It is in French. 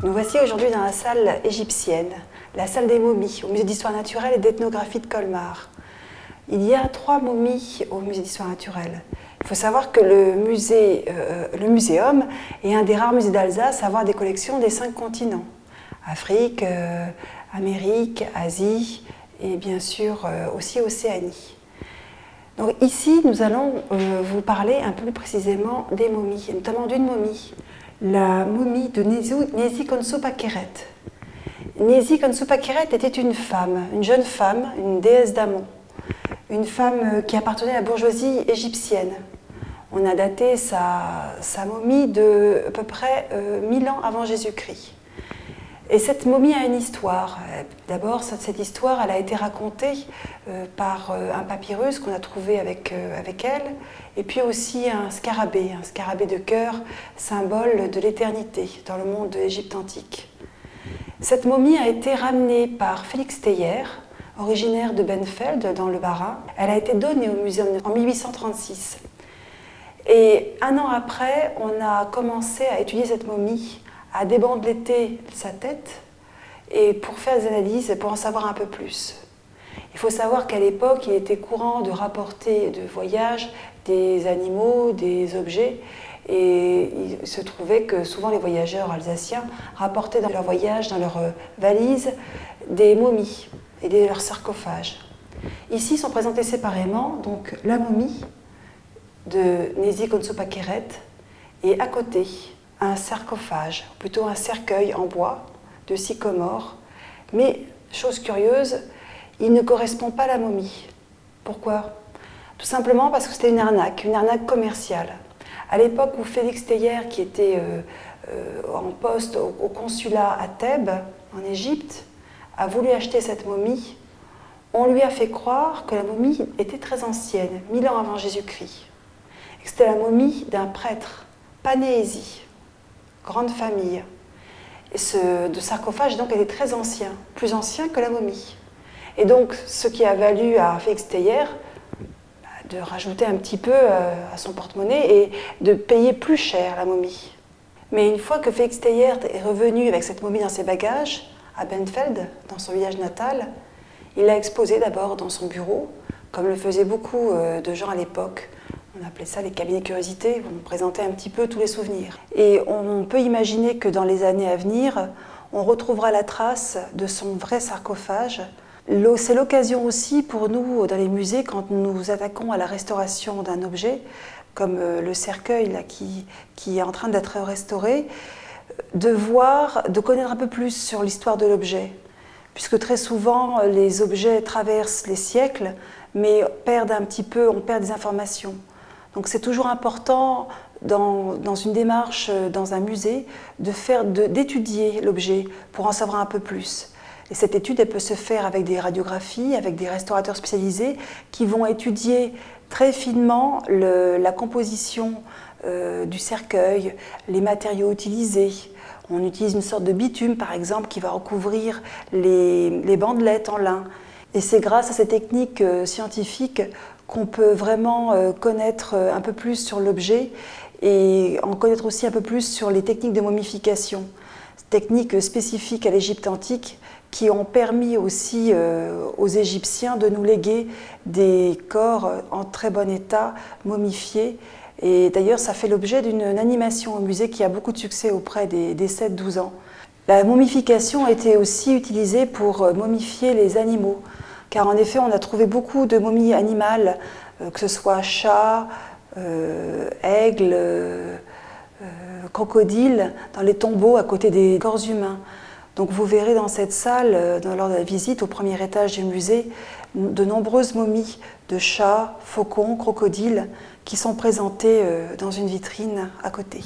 Nous voici aujourd'hui dans la salle égyptienne, la salle des momies, au musée d'histoire naturelle et d'ethnographie de Colmar. Il y a 3 momies au musée d'histoire naturelle. Il faut savoir que le muséum est un des rares musées d'Alsace à avoir des collections des 5 continents. Afrique, Amérique, Asie et bien sûr aussi Océanie. Donc ici, nous allons vous parler un peu plus précisément des momies, et notamment d'une momie, la momie de Nézi Khonsou Pakhéret. Nézi Khonsou Pakhéret était une femme, une jeune femme, une déesse d'Amon, une femme qui appartenait à la bourgeoisie égyptienne. On a daté sa momie de à peu près 1000 ans avant Jésus-Christ. Et cette momie a une histoire. D'abord, cette histoire, elle a été racontée par un papyrus qu'on a trouvé avec elle, et puis aussi un scarabée de cœur, symbole de l'éternité dans le monde de l'Égypte antique. Cette momie a été ramenée par Félix Teiller, originaire de Benfeld, dans le Bas-Rhin. Elle a été donnée au muséum en 1836. Et un an après, on a commencé à étudier cette momie, à débandeleter sa tête et pour faire des analyses, pour en savoir un peu plus. Il faut savoir qu'à l'époque, il était courant de rapporter de voyages des animaux, des objets, et il se trouvait que souvent les voyageurs alsaciens rapportaient dans leur voyage, dans leurs valises, des momies et leurs sarcophages. Ici sont présentés séparément donc la momie de Nézi Khonsou Pakhéret et à côté un sarcophage, plutôt un cercueil en bois de sycomore. Mais, chose curieuse, il ne correspond pas à la momie. Pourquoi? Tout simplement parce que c'était une arnaque commerciale. À l'époque où Félix Teiller, qui était en poste au consulat à Thèbes, en Égypte, a voulu acheter cette momie, on lui a fait croire que la momie était très ancienne, 1000 ans avant Jésus-Christ. Et que c'était la momie d'un prêtre, Panéhésie, grande famille. Et ce sarcophage donc était très ancien, plus ancien que la momie. Et donc ce qui a valu à Félix Teiller de rajouter un petit peu à son porte-monnaie et de payer plus cher la momie. Mais une fois que Félix Teiller est revenu avec cette momie dans ses bagages, à Benfeld, dans son village natal, il l'a exposée d'abord dans son bureau, comme le faisaient beaucoup de gens à l'époque. On appelait ça les cabinets curiosités, où on présentait un petit peu tous les souvenirs. Et on peut imaginer que dans les années à venir, on retrouvera la trace de son vrai sarcophage. C'est l'occasion aussi pour nous, dans les musées, quand nous nous attaquons à la restauration d'un objet, comme le cercueil là, qui est en train d'être restauré, de connaître un peu plus sur l'histoire de l'objet. Puisque très souvent, les objets traversent les siècles, mais on perd des informations. Donc c'est toujours important dans une démarche, dans un musée, d'étudier l'objet pour en savoir un peu plus. Et cette étude, elle peut se faire avec des radiographies, avec des restaurateurs spécialisés qui vont étudier très finement la composition du cercueil, les matériaux utilisés. On utilise une sorte de bitume, par exemple, qui va recouvrir les bandelettes en lin. Et c'est grâce à ces techniques scientifiques qu'on peut vraiment connaître un peu plus sur l'objet et en connaître aussi un peu plus sur les techniques de momification, techniques spécifiques à l'Égypte antique qui ont permis aussi aux Égyptiens de nous léguer des corps en très bon état, momifiés. Et d'ailleurs, ça fait l'objet d'une animation au musée qui a beaucoup de succès auprès des 7-12 ans. La momification a été aussi utilisée pour momifier les animaux. Car en effet, on a trouvé beaucoup de momies animales, que ce soit chats, aigles, crocodiles, dans les tombeaux à côté des corps humains. Donc vous verrez dans cette salle, lors de la visite au premier étage du musée, de nombreuses momies de chats, faucons, crocodiles qui sont présentées dans une vitrine à côté.